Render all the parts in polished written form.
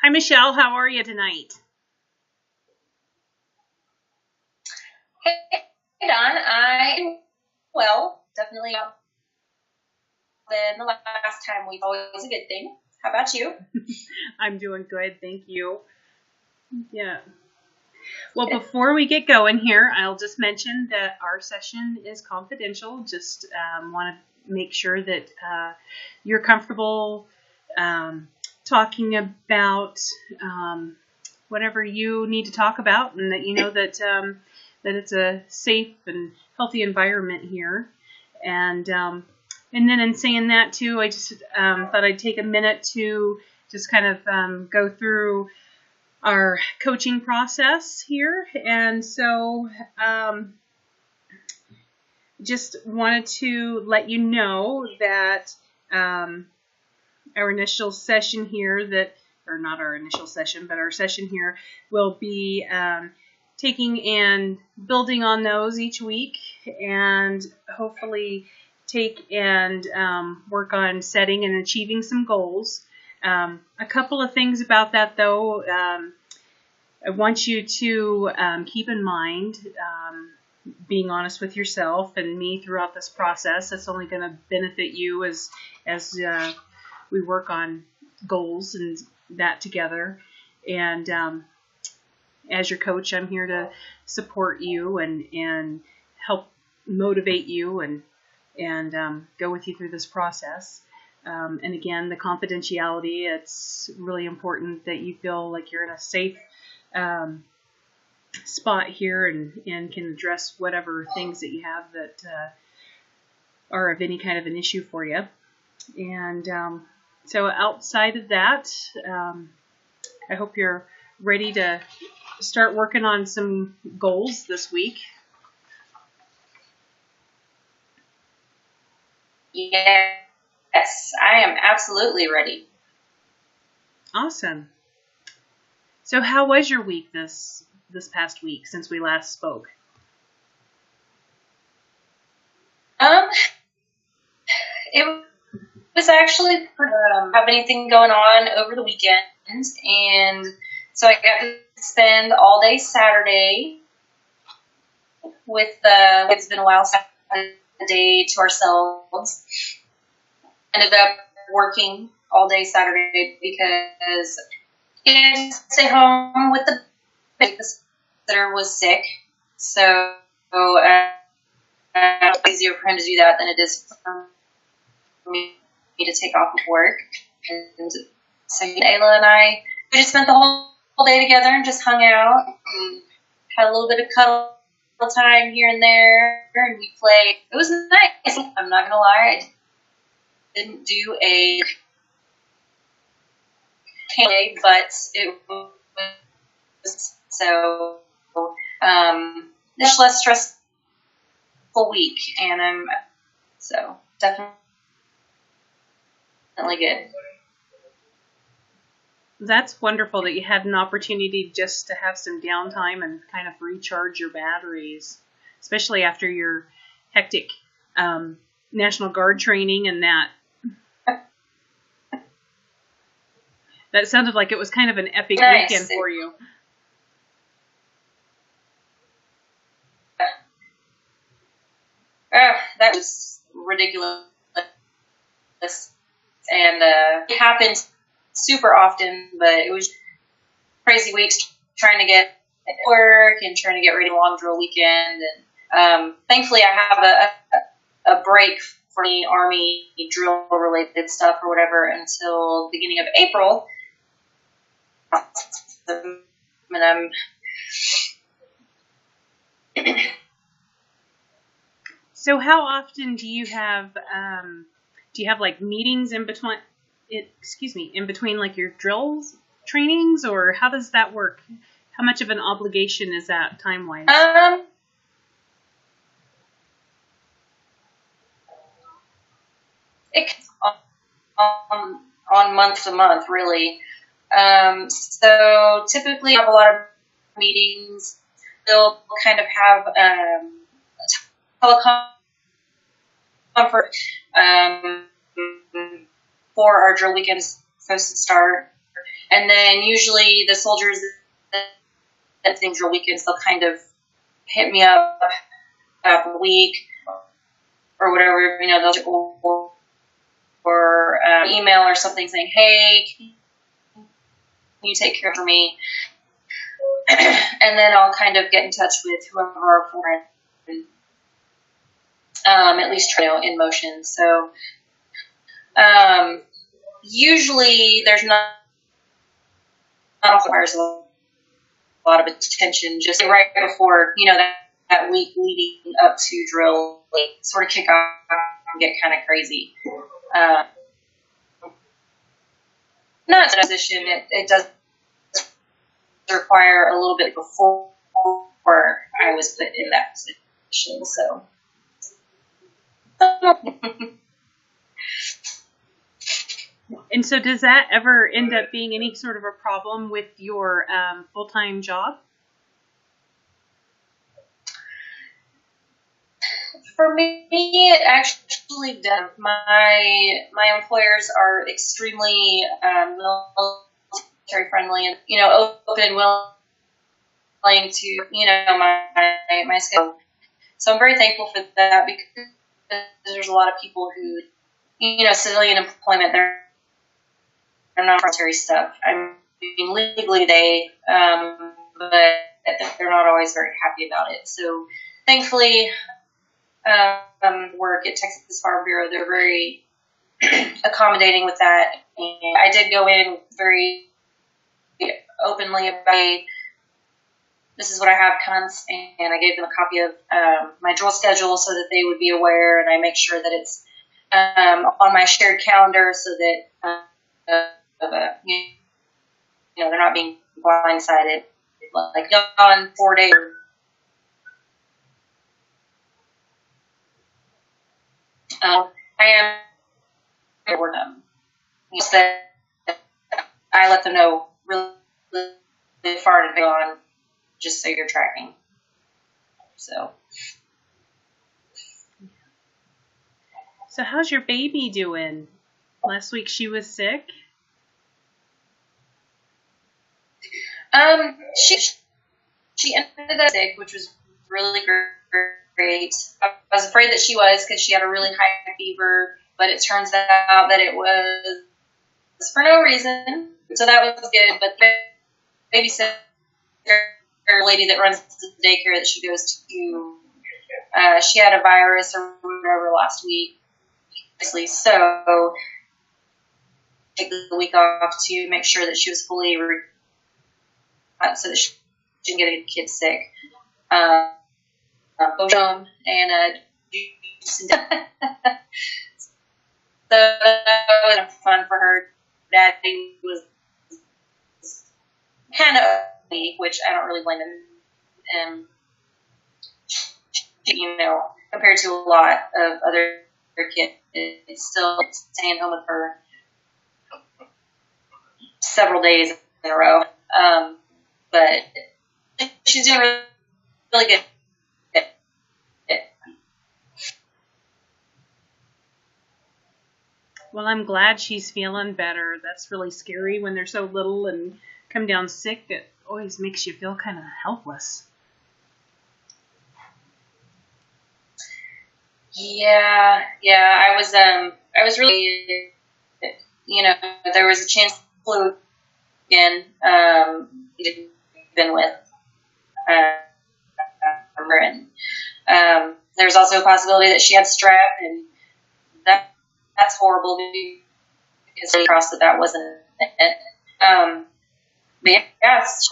Hi, Michelle. How are you tonight? Hey, Don. I'm well, definitely up than the last time. We've always a good thing. How about you? I'm doing good, thank you. Yeah. Well, before we get going here, I'll just mention that our session is confidential. Just want to make sure that you're comfortable um, talking about whatever you need to talk about, and that you know that it's a safe and healthy environment here. And and then in saying that too, I just thought I'd take a minute to just kind of go through our coaching process here. And so just wanted to let you know that our initial session here or not our initial session, but our session here will be taking and building on those each week, and hopefully take and work on setting and achieving some goals. A couple of things about that, though. I want you to keep in mind being honest with yourself and me throughout this process. That's only going to benefit you as we work on goals and that together. And as your coach, I'm here to support you and help motivate you and go with you through this process. And again, the confidentiality, it's really important that you feel like you're in a safe spot here and can address whatever things that you have that are of any kind of an issue for you. And so outside of that, I hope you're ready to start working on some goals this week. Yes, I am absolutely ready. Awesome. So how was your week this past week since we last spoke? It was actually have anything going on over the weekend, and so I got to spend all day Saturday with it's been a while since I had a day to ourselves. Ended up working all day Saturday because he had to stay home with the babysitter was sick. So it's easier for him to do that than it is for me to take off of work. And so Ayla and I, we just spent the whole day together and just hung out and had a little bit of cuddle time here and there, and we played. It was nice. I'm not gonna lie, I didn't do a play, but it was so much less stressful week, and I'm so definitely good. That's wonderful that you had an opportunity just to have some downtime and kind of recharge your batteries, especially after your hectic National Guard training and that. That sounded like it was kind of an epic weekend for you. That was ridiculous. And it happened super often, but it was crazy weeks trying to get work and trying to get ready for long drill weekend. And thankfully, I have a break for the Army drill related stuff or whatever until the beginning of April. And I'm So how often do you have like meetings in between? In between like your drills trainings, or how does that work? How much of an obligation is that time wise? It's on month to month, really. So typically, I have a lot of meetings. They'll kind of have teleconference for our drill weekend is supposed to start, And then usually the soldiers that things are weekends, they'll kind of hit me up a week or whatever, they'll or email or something saying, hey, can you take care of me? And then I'll kind of get in touch with whoever our foreign, at least in motion. So usually there's not requires a lot of attention just right before, that week leading up to drill, sort of kick off and get kind of crazy. Not in a position, it does require a little bit before I was put in that position, so. And so does that ever end up being any sort of a problem with your full-time job? For me, it actually does. My employers are extremely military friendly and, open and willing to, my schedule. So I'm very thankful for that because there's a lot of people who, civilian employment, they're not military stuff. I mean, legally but they're not always very happy about it. So thankfully, work at Texas Farm Bureau, they're very accommodating with that. And I did go in very openly about, this is what I have, cunts, and I gave them a copy of my drill schedule so that they would be aware, and I make sure that it's on my shared calendar so that they're not being blindsided, like on 4 days. I am for them. I let them know really far in advance, just so you're tracking. So how's your baby doing? Last week she was sick. She ended up sick, which was really great. I was afraid that she was because she had a really high fever, but it turns out that it was for no reason. So that was good. But the babysitter, lady that runs the daycare that she goes to, she had a virus or whatever last week. So take the week off to make sure that she was fully so that she didn't get a kid sick. And so that was fun for her. Daddy was kind of weak, which I don't really blame him. Compared to a lot of other kids, it's still staying home with her several days in a row. But she's doing really good. Well, I'm glad she's feeling better. That's really scary when they're so little and come down sick. It always makes you feel kind of helpless. Yeah. I was really, there was a chance flu again. He'd been with, and there's also a possibility that she had strep, and that's horrible because they crossed that wasn't it. But yeah, it's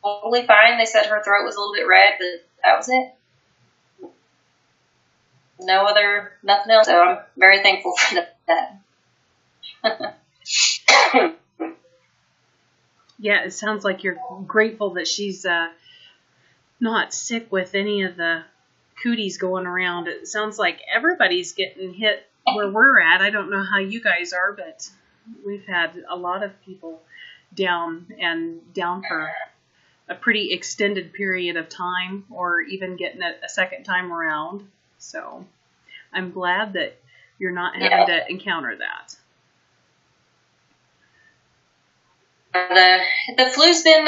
totally fine. They said her throat was a little bit red, but that was it. Nothing else. So I'm very thankful for that. Yeah, it sounds like you're grateful that she's not sick with any of the cooties going around. It sounds like everybody's getting hit where we're at. I don't know how you guys are, but we've had a lot of people down for a pretty extended period of time, or even getting it a second time around. So I'm glad that you're not having to encounter that. the flu's been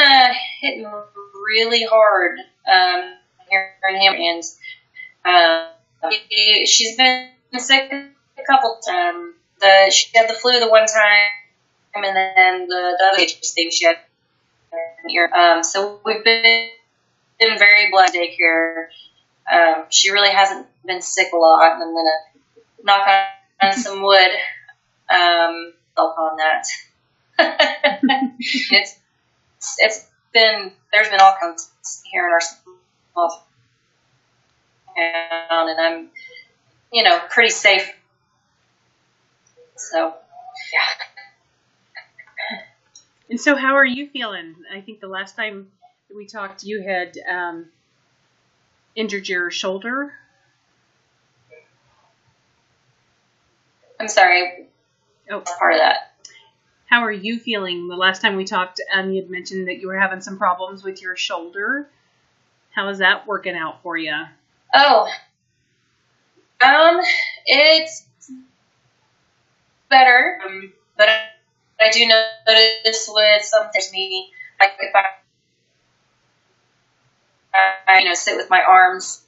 hitting really hard here in Hammond, and she's been sick a couple times. She had the flu the one time, and then the other thing she had here. So we've been very blessed daycare. She really hasn't been sick a lot, and I'm gonna knock on some wood. Help on that. it's been, there's been all kinds here in our small town, and I'm, pretty safe. So, yeah. And so how are you feeling? I think the last time we talked, you had injured your shoulder. I'm sorry. Oh, part of that. How are you feeling? The last time we talked, you had mentioned that you were having some problems with your shoulder. How is that working out for you? Oh, it's better, but I do notice with some things, me, like if I sit with my arms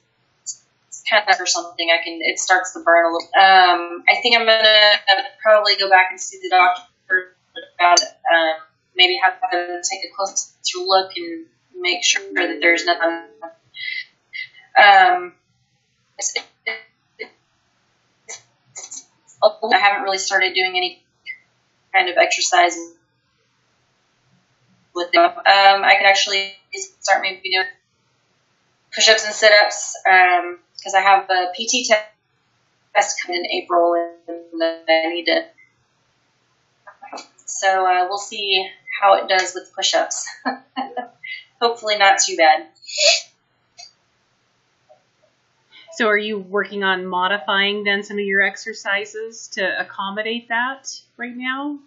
kind of or something, it starts to burn a little. I think I'm gonna probably go back and see the doctor about it. Maybe have them take a closer look and make sure that there's nothing. I haven't really started doing any kind of exercise with them. I could actually start maybe doing push-ups and sit-ups because I have a PT test coming in April, and I need to. So we'll see how it does with push-ups. Hopefully not too bad. So are you working on modifying then some of your exercises to accommodate that right now?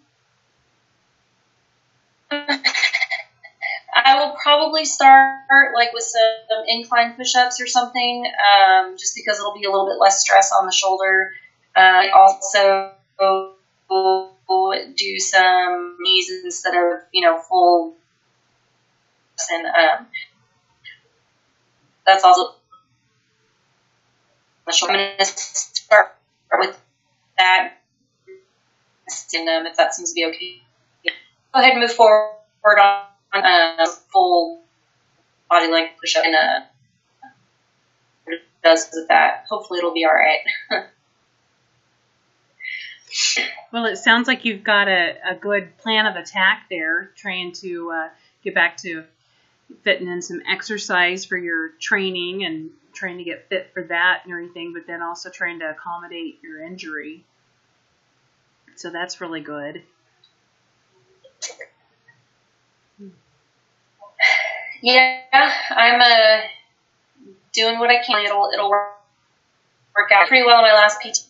I will probably start like with some incline push-ups or something, just because it'll be a little bit less stress on the shoulder. Also do some knees instead of full, and that's also. I'm going to start with that, and if that seems to be okay, go ahead and move forward on full body length push-up, and it does with that. Hopefully it'll be all right. Well, it sounds like you've got a good plan of attack there, trying to get back to fitting in some exercise for your training and trying to get fit for that and everything, but then also trying to accommodate your injury. So that's really good. Yeah, I'm doing what I can. It'll work out pretty well in my last PT.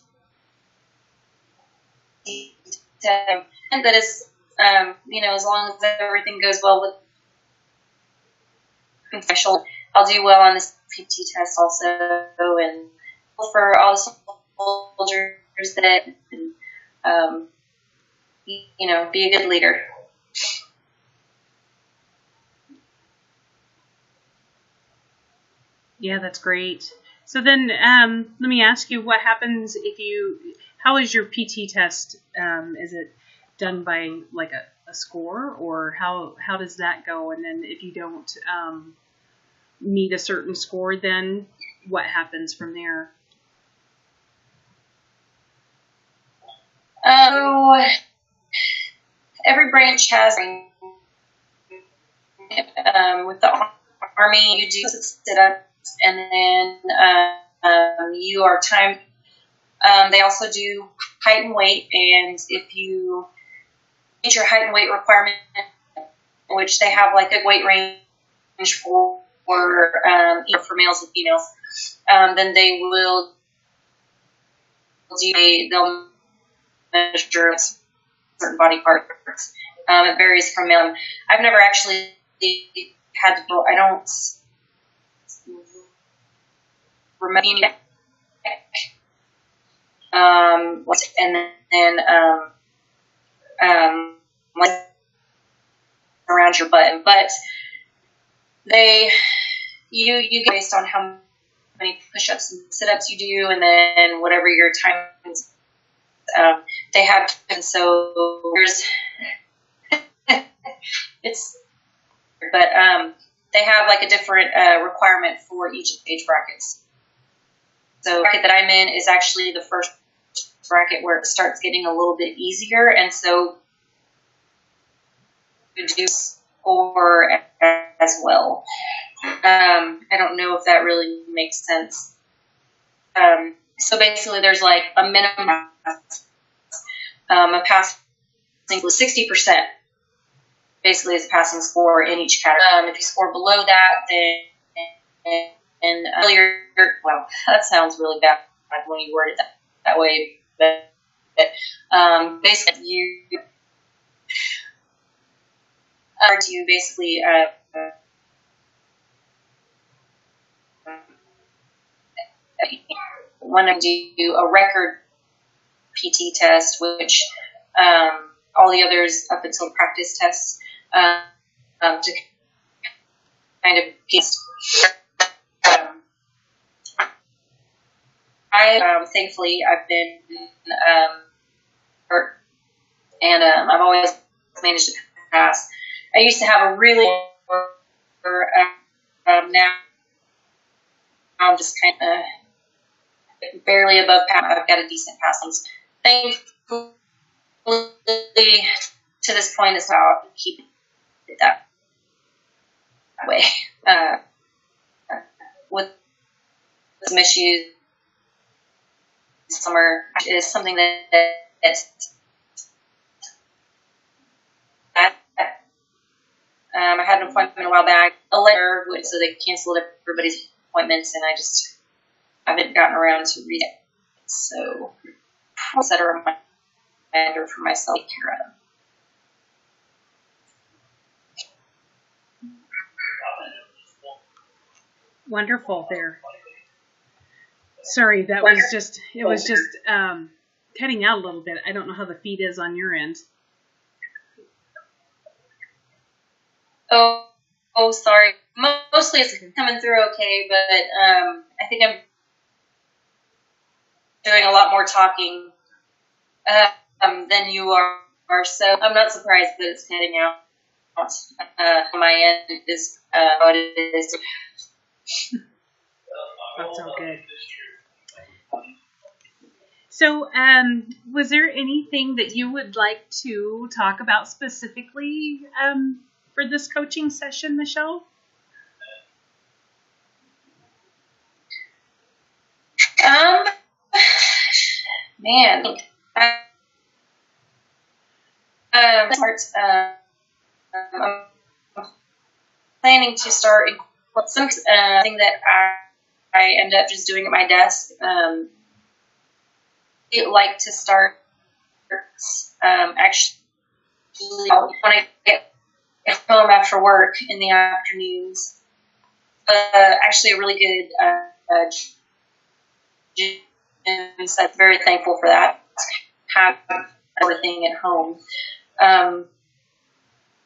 And that is, as long as everything goes well with my shoulder, I'll do well on this PT test also, and for all the soldiers that, be a good leader. Yeah, that's great. So then let me ask you, what happens how is your PT test? Is it done by like a score, or how does that go? And then if you don't meet a certain score, then what happens from there? Every branch has, with the Army, you do sit-ups, and then you are timed. They also do height and weight, and if you meet your height and weight requirement, which they have like a weight range for males and females, then they'll measure certain body parts. It varies from male. I've never actually had to go. I don't remember. And then like around your button, but you get based on how many push-ups and sit-ups you do, and then whatever your time is. They have, and so there's but they have like a different requirement for each age brackets. So the bracket that I'm in is actually the first bracket where it starts getting a little bit easier, and so you do score as well. I don't know if that really makes sense. So basically, there's like a minimum. A passing was 60%. Basically, is a passing score in each category. If you score below that, then earlier, well, that sounds really bad when you word it that way. But basically, you basically want to do a record PT test, which all the others up until practice tests to kind of get. Thankfully, I've been hurt, and I've always managed to pass. I used to have a really now I'm just kind of barely above pass. I've got a decent passing. Thankfully, to this point, it's how I keep it that way. With some issues, summer is something that I had an appointment a while back, a letter, so they canceled everybody's appointments, and I just haven't gotten around to read it. So I'll set a reminder for myself to take care of. Wonderful there. Sorry, that was just, it was just cutting out a little bit. I don't know how the feed is on your end. Oh, sorry. Mostly it's coming through okay, but I think I'm doing a lot more talking than you are, so I'm not surprised that it's cutting out. My end is how it is. That's all good. So, was there anything that you would like to talk about specifically for this coaching session, Michelle? Man, I'm planning to start something that I end up just doing at my desk. I'd like to start actually when I get home after work in the afternoons. Actually, a really good gym, so I'm very thankful for that. Have everything at home.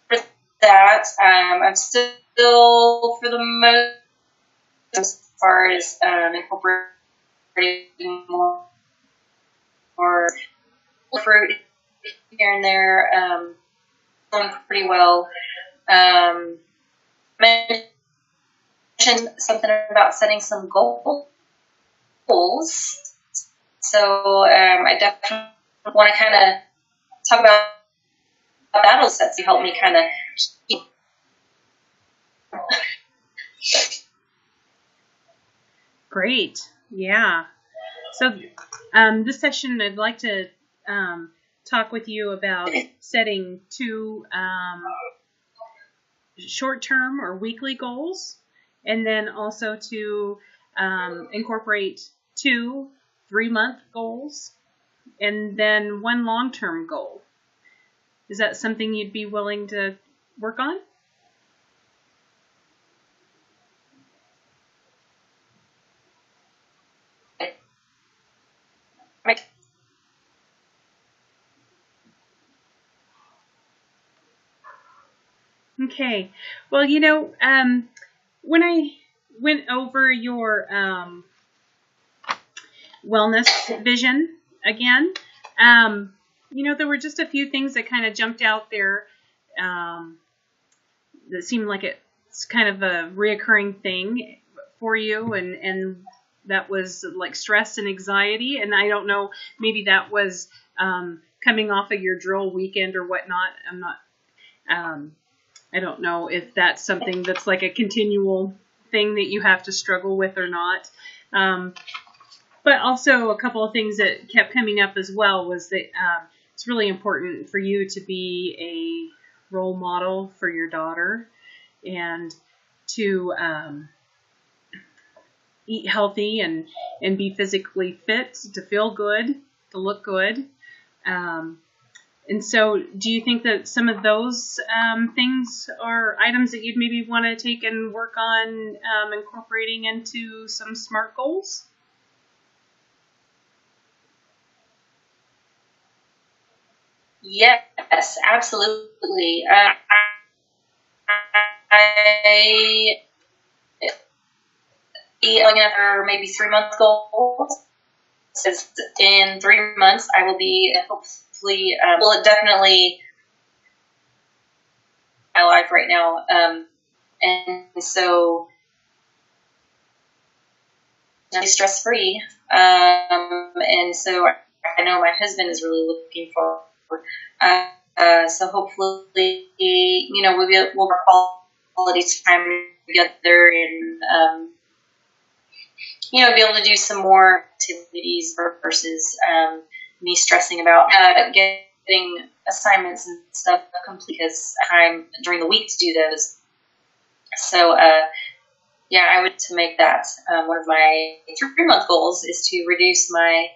For that, I'm still, for the most, as far as incorporating more fruit here and there, going pretty well. Mentioned something about setting some goals. So I definitely want to kind of talk about battle sets to help me kind of keep. Great. Yeah. So this session, I'd like to talk with you about setting 2 short-term or weekly goals, and then also to incorporate 2 3-month goals, and then 1 long-term goal. Is that something you'd be willing to work on? Okay. Well, when I went over your wellness vision again, there were just a few things that kind of jumped out there that seemed like it's kind of a reoccurring thing for you, and that was like stress and anxiety. And I don't know, maybe that was coming off of your drill weekend or whatnot. I don't know if that's something that's like a continual thing that you have to struggle with or not. But also a couple of things that kept coming up as well was that it's really important for you to be a role model for your daughter and to eat healthy and be physically fit, to feel good, to look good. And so do you think that some of those things are items that you'd maybe want to take and work on incorporating into some SMART goals? Yes, absolutely. I looking at our maybe 3 month goals. Says in 3 months I will be hopefully well, definitely my life right now, and so stress free, and so I know my husband is really looking for. So hopefully, we'll have quality time together and be able to do some more activities versus me stressing about getting assignments and stuff complete because time during the week to do those. So, I would to make that one of my 3 month goals is to reduce my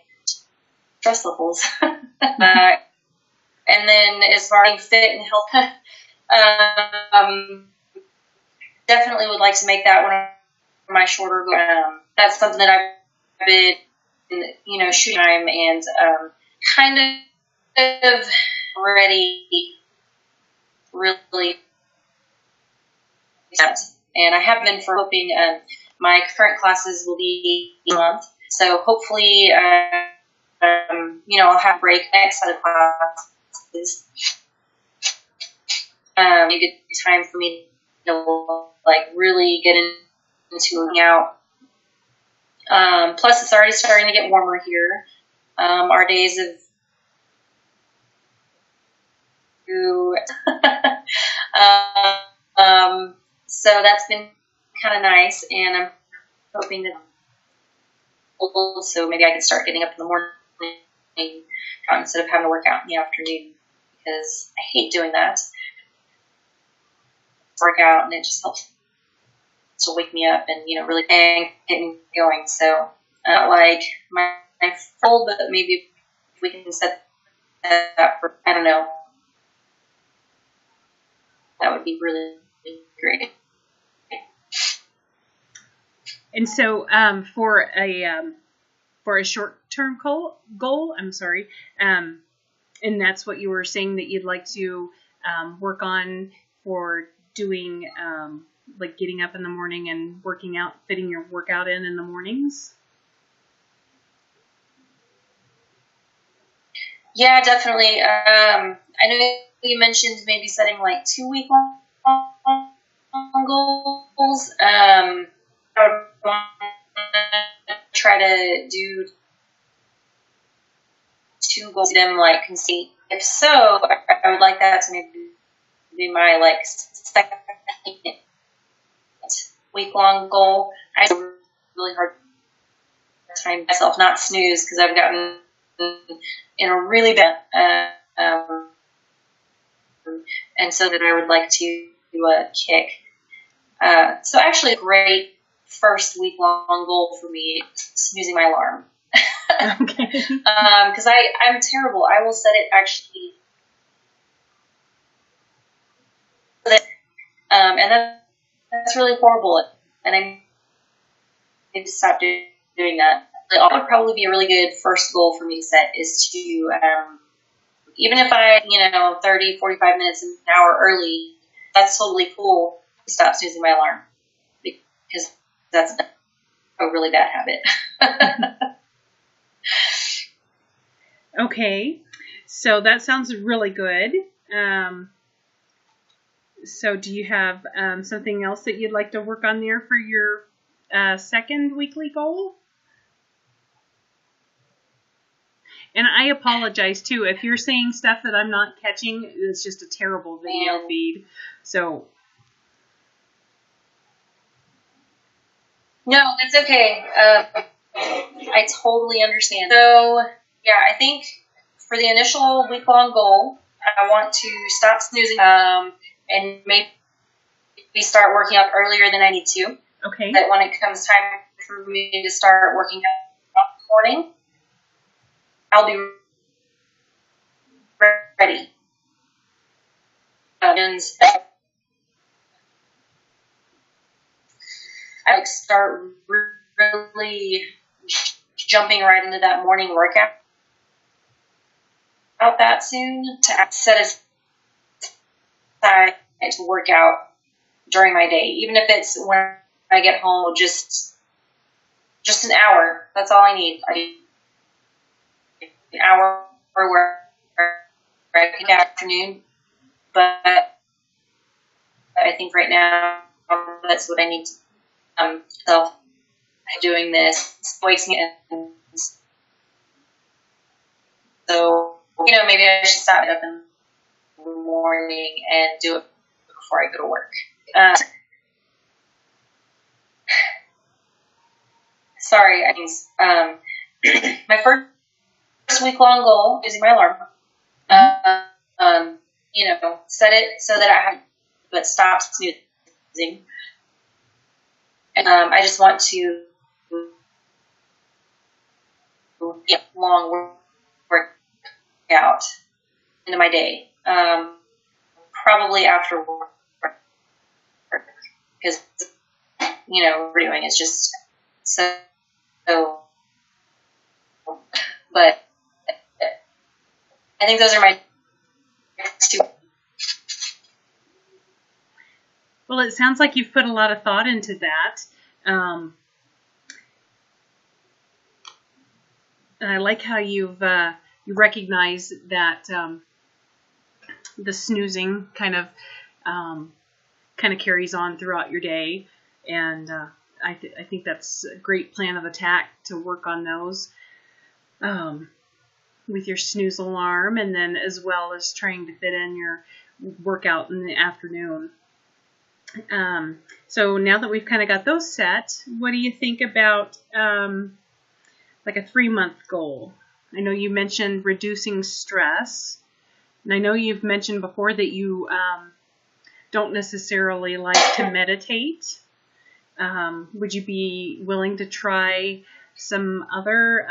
stress levels. And then as far as fit and health, definitely would like to make that one of my shorter goals. That's something that I've been, shooting time and kind of ready, really. And I have been for hoping my current classes will be a month. So hopefully, I'll have a break next set of classes. A good time for me to really get into working out. Plus, it's already starting to get warmer here. Our days of so that's been kind of nice, and I'm hoping that so maybe I can start getting up in the morning instead of having to work out in the afternoon because I hate doing that. Work out and it just helps to wake me up and really get me going. So like my full, but maybe if we can set that up for, I don't know, that would be really, really great. And so for a short-term goal, I'm sorry, and that's what you were saying that you'd like to work on for doing, like getting up in the morning and working out, fitting your workout in the mornings? Yeah, definitely. I know you mentioned maybe setting like 2-week long goals. I would want to try to do 2 goals, them like conceit. If so, I would like that to maybe be my second week-long goal. I have a really hard time myself not snooze because I've gotten in a really bad and so that I would like to do a kick. So actually a great first week-long goal for me is snoozing my alarm. Okay. Because I'm terrible. I will set it actually and that's really horrible, and I need to stop doing that. That would probably be a really good first goal for me to set is to, even if I, 30, 45 minutes, an hour early, that's totally cool to stop snoozing my alarm, because that's a really bad habit. Okay, so that sounds really good. So do you have something else that you'd like to work on there for your second weekly goal? And I apologize too if you're saying stuff that I'm not catching. It's just a terrible video feed. So no, that's okay. I totally understand. So yeah, I think for the initial week-long goal, I want to stop snoozing and maybe start working out earlier than I need to. Okay. That when it comes time for me to start working out in the morning, I'll be ready. And I start really jumping right into that morning workout out that soon to set aside to work out during my day, even if it's when I get home, just an hour. That's all I need. I need an hour where I can afternoon, but I think right now that's what I need to self doing this wakes me in. So maybe I should stop it up in the morning and do it before I go to work. Sorry, my first week-long goal is my alarm. Set it so that I have, but stop snoozing. And I just want to get long workout into my day. Probably after work, because we're doing it's just so. But I think those are my two. Well, it sounds like you've put a lot of thought into that. And I like how you recognize that the snoozing kind of carries on throughout your day, and I think that's a great plan of attack to work on those with your snooze alarm, and then as well as trying to fit in your workout in the afternoon. So now that we've kind of got those set, what do you think about like a 3-month goal? I know you mentioned reducing stress, and I know you've mentioned before that you don't necessarily like to meditate. Would you be willing to try some other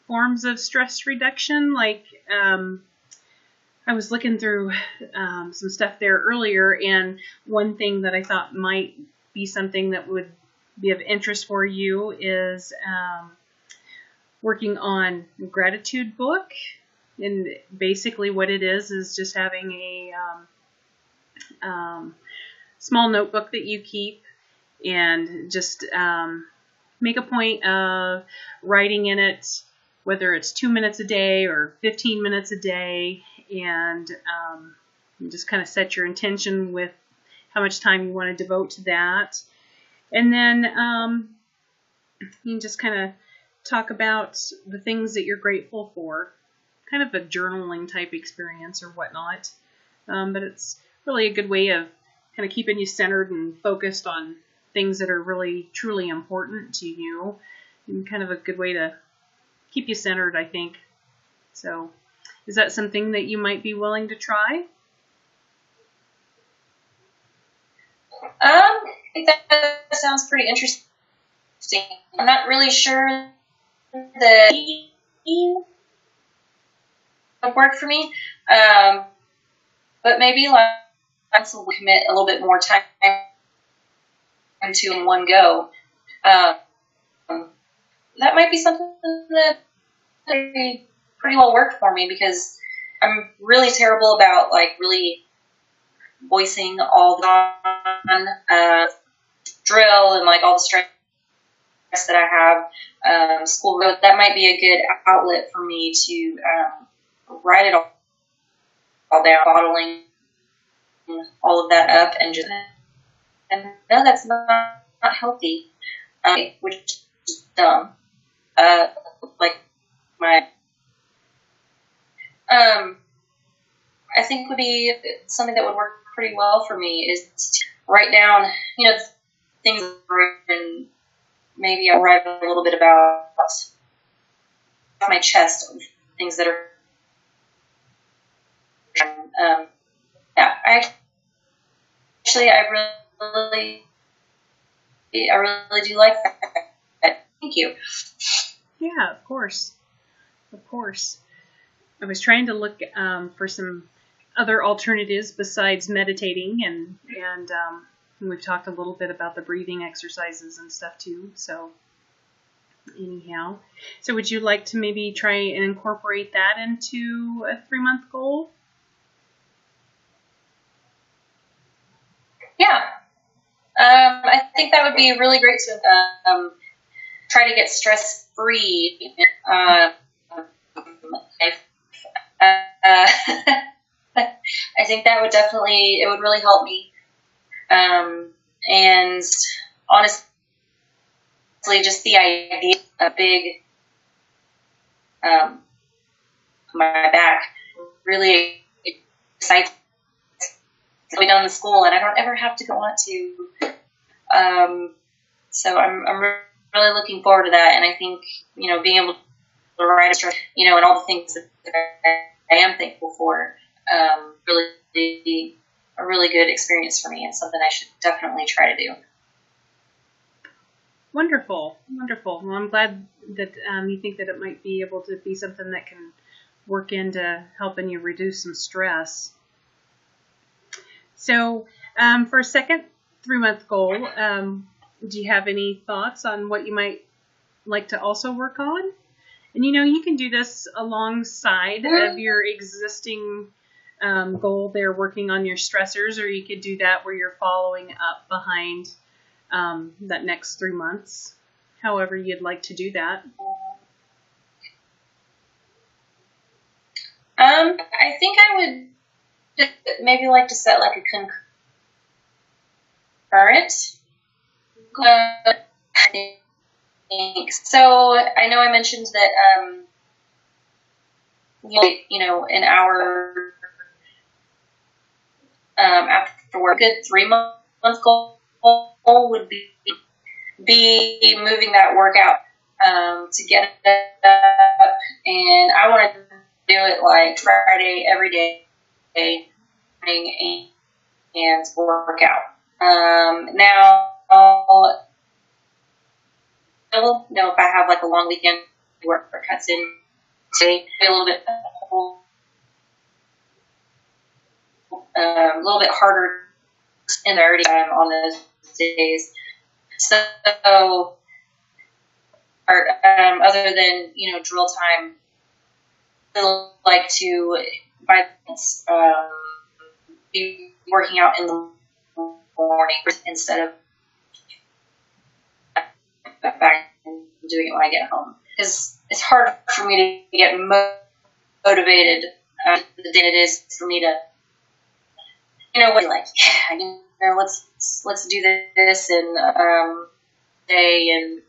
forms of stress reduction? Like I was looking through some stuff there earlier, and one thing that I thought might be something that would be of interest for you is working on a gratitude book. And basically what it is just having a small notebook that you keep, and just make a point of writing in it, whether it's 2 minutes a day or 15 minutes a day, and just kind of set your intention with how much time you want to devote to that. And then you can just kind of talk about the things that you're grateful for, kind of a journaling type experience or whatnot. But it's really a good way of kind of keeping you centered and focused on things that are really truly important to you, and kind of a good way to keep you centered, I think. So is that something that you might be willing to try? I think that sounds pretty interesting. I'm not really sure that would work for me, but maybe let's commit a little bit more time to in one go. That might be something that pretty well work for me, because I'm really terrible about really voicing all the drill and like all the stress that I have, school, that might be a good outlet for me to write it all down, bottling all of that up, and no, that's not healthy, which is dumb. Like my, I think would be something that would work pretty well for me is to write down, things, and maybe I'll write a little bit about my chest, things that are, yeah, I really do like that. Thank you. Yeah, of course. Of course. I was trying to look for some other alternatives besides meditating, and we've talked a little bit about the breathing exercises and stuff too. So anyhow, so would you like to maybe try and incorporate that into a 3-month goal? Yeah. I think that would be really great to try to get stress-free. I think that would definitely, it would really help me. And honestly, just the idea of a big, my back really excites me down to school, and I don't ever have to go on to. So I'm really looking forward to that, and I think, being able to write and all the things that I am thankful for, really a really good experience for me, and something I should definitely try to do. Wonderful, wonderful. Well, I'm glad that you think that it might be able to be something that can work into helping you reduce some stress. So for a second 3-month goal, do you have any thoughts on what you might like to also work on? And you can do this alongside of your existing goal there, working on your stressors, or you could do that where you're following up behind that next 3 months, however you'd like to do that. I think I would maybe like to set like a concurrent. I think so. I know I mentioned that an hour after work. A good 3-month goal would be moving that workout to get it up, and I want to do it like Friday every day, and work out. Now, if I have like a long weekend where it cuts in, say a little bit harder in the early time on those days. So, other than drill time, I like to be working out in the morning instead of back and doing it when I get home, because it's hard for me to get motivated the day it is for me to let's do this and day and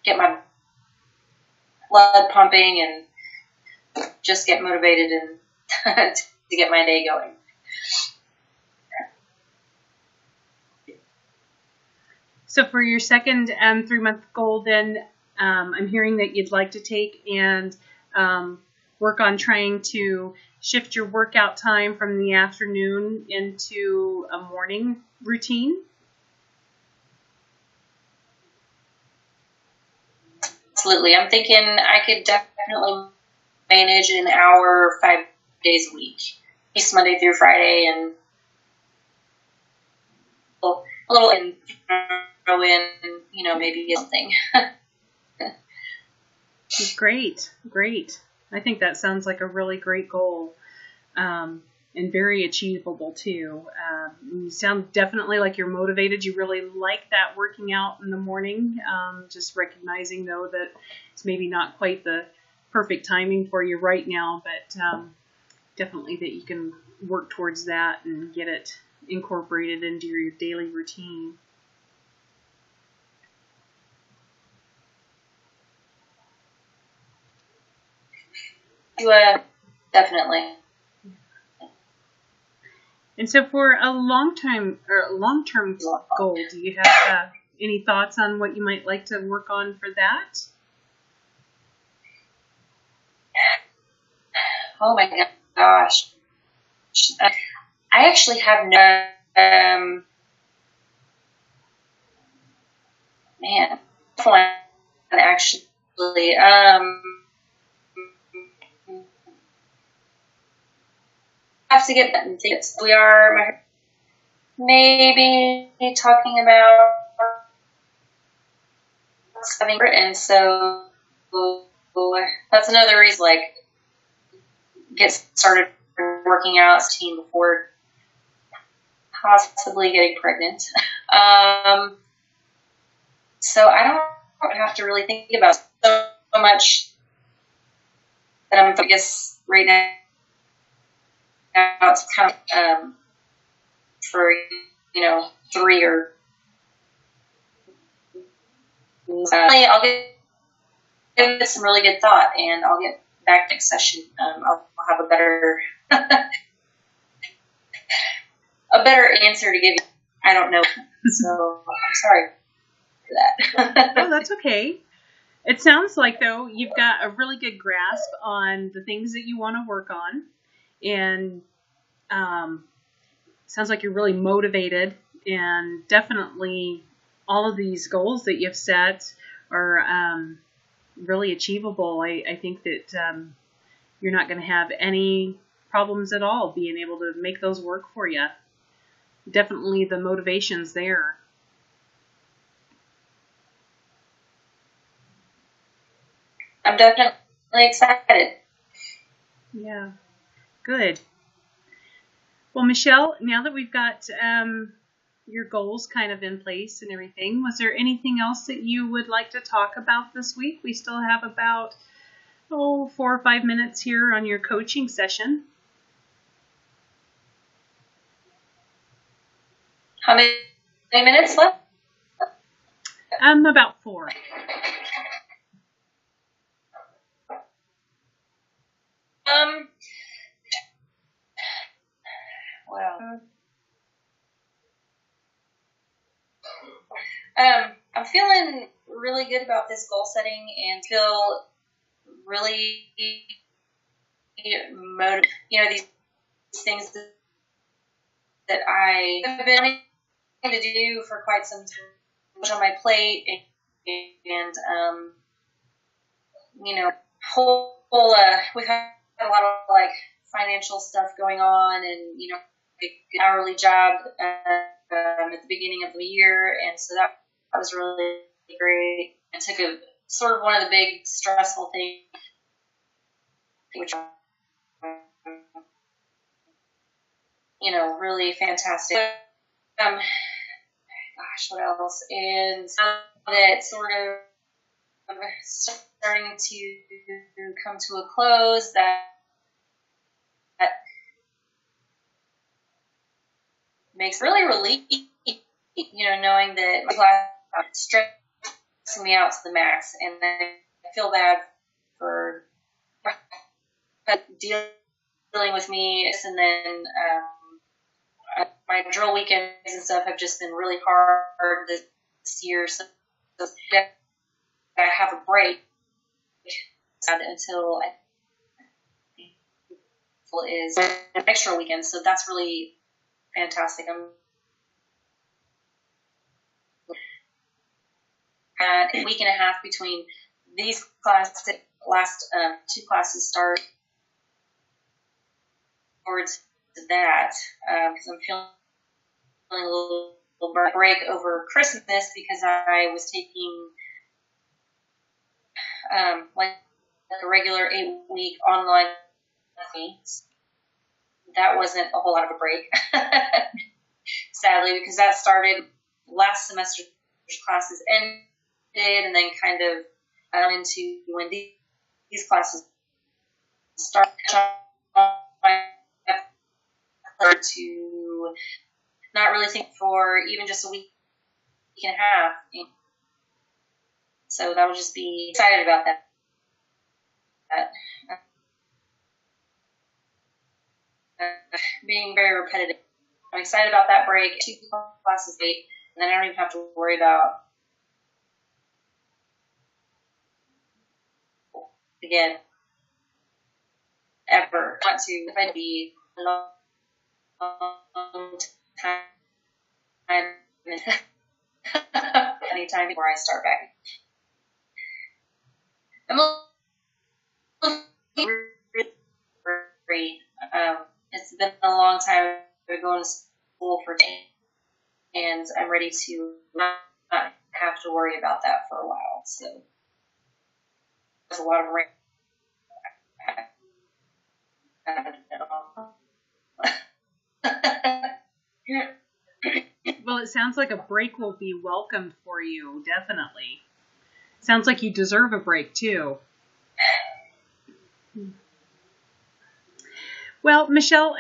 get my blood pumping and just get motivated and to get my day going. So for your second 3-month goal, then I'm hearing that you'd like to take and work on trying to shift your workout time from the afternoon into a morning routine. Absolutely. I'm thinking I could definitely manage an hour 5 days a week, at least Monday through Friday, and a little and throw in, maybe something. Great. I think that sounds like a really great goal. and very achievable too. You sound definitely like you're motivated. You really like that working out in the morning. Just recognizing though that it's maybe not quite the perfect timing for you right now, but definitely that you can work towards that and get it incorporated into your daily routine. Definitely. And so, for a long-term goal, do you have any thoughts on what you might like to work on for that? Oh my gosh. I actually have no, man, actually, have to get things. We are maybe talking about having written, so that's another reason, like, get started working out as a team before possibly getting pregnant. So I don't have to really think about so much that I'm, I guess, right now it's kind of for 3 or I'll give it some really good thought, and I'll get back next session. I'll have a better answer to give you. I don't know, so I'm sorry for that. Oh, that's okay. It sounds like, though, you've got a really good grasp on the things that you want to work on, and sounds like you're really motivated, and definitely all of these goals that you've set are really achievable. I think that you're not going to have any problems at all being able to make those work for you. Definitely the motivation's there. I'm definitely excited. Yeah, good. Well, Michelle, now that we've got your goals kind of in place and everything, was there anything else that you would like to talk about this week? We still have about 4 or 5 minutes here on your coaching session. How many minutes left? About 4. Well, I'm feeling really good about this goal setting and feel really motivated. These things that I have been wanting to do for quite some time on my plate, and we've had a lot of like financial stuff going on, and an hourly job at the beginning of the year, and so that was really great. I took a sort of one of the big stressful things, which really fantastic. Gosh, what else? And that sort of starting to come to a close, that makes really relief, knowing that my class is stressing me out to the max, and then I feel bad for dealing with me, and then my drill weekends and stuff have just been really hard this year, so I have a break until is an extra weekend, so that's really fantastic. I'm at a week and a half between these classes. Last 2 classes start towards that, because I'm feeling a little break over Christmas, because I was taking like a regular 8-week online class. that wasn't a whole lot of a break, sadly, because that started last semester's classes ended, and then kind of into when these classes start to not really think for even just a week and a half. So that would just be excited about that. Being very repetitive. I'm excited about that break. 2 classes late, and then I don't even have to worry about again ever want to if I'd be a long time anytime before I start back. I'm a little free. It's been a long time. I've been going to school for 10, and I'm ready to not have to worry about that for a while. So there's a lot of rain. Well, it sounds like a break will be welcomed for you, definitely. Sounds like you deserve a break, too. Well, Michelle,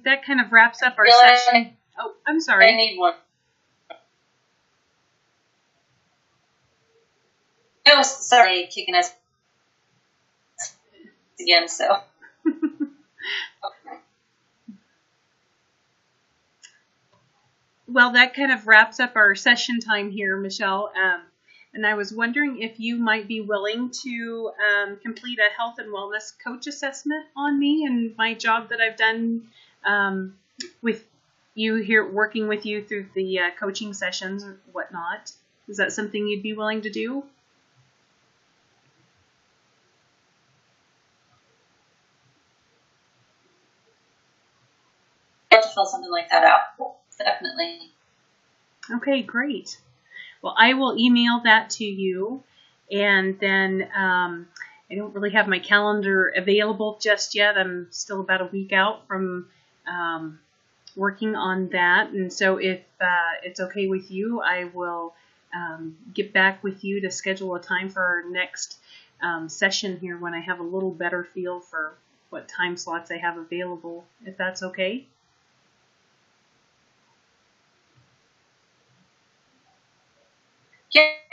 that kind of wraps up our session. Oh, I'm sorry. I need one. No, sorry, kicking us again, so. Well, that kind of wraps up our session time here, Michelle. And I was wondering if you might be willing to complete a health and wellness coach assessment on me and my job that I've done with you here, working with you through the coaching sessions or whatnot. Is that something you'd be willing to do? I'd love to fill something like that out. Definitely. Okay, great. Well, I will email that to you, and then I don't really have my calendar available just yet. I'm still about a week out from working on that, and so if it's okay with you, I will get back with you to schedule a time for our next session here when I have a little better feel for what time slots I have available, if that's okay.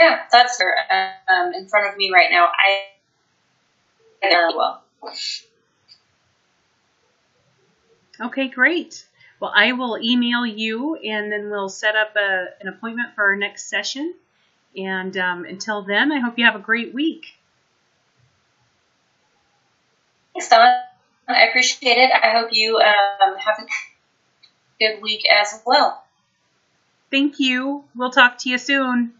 Yeah, that's her in front of me right now. Well. Okay, great. Well, I will email you, and then we'll set up an appointment for our next session. And until then, I hope you have a great week. Thanks, Dawn. I appreciate it. I hope you have a good week as well. Thank you. We'll talk to you soon.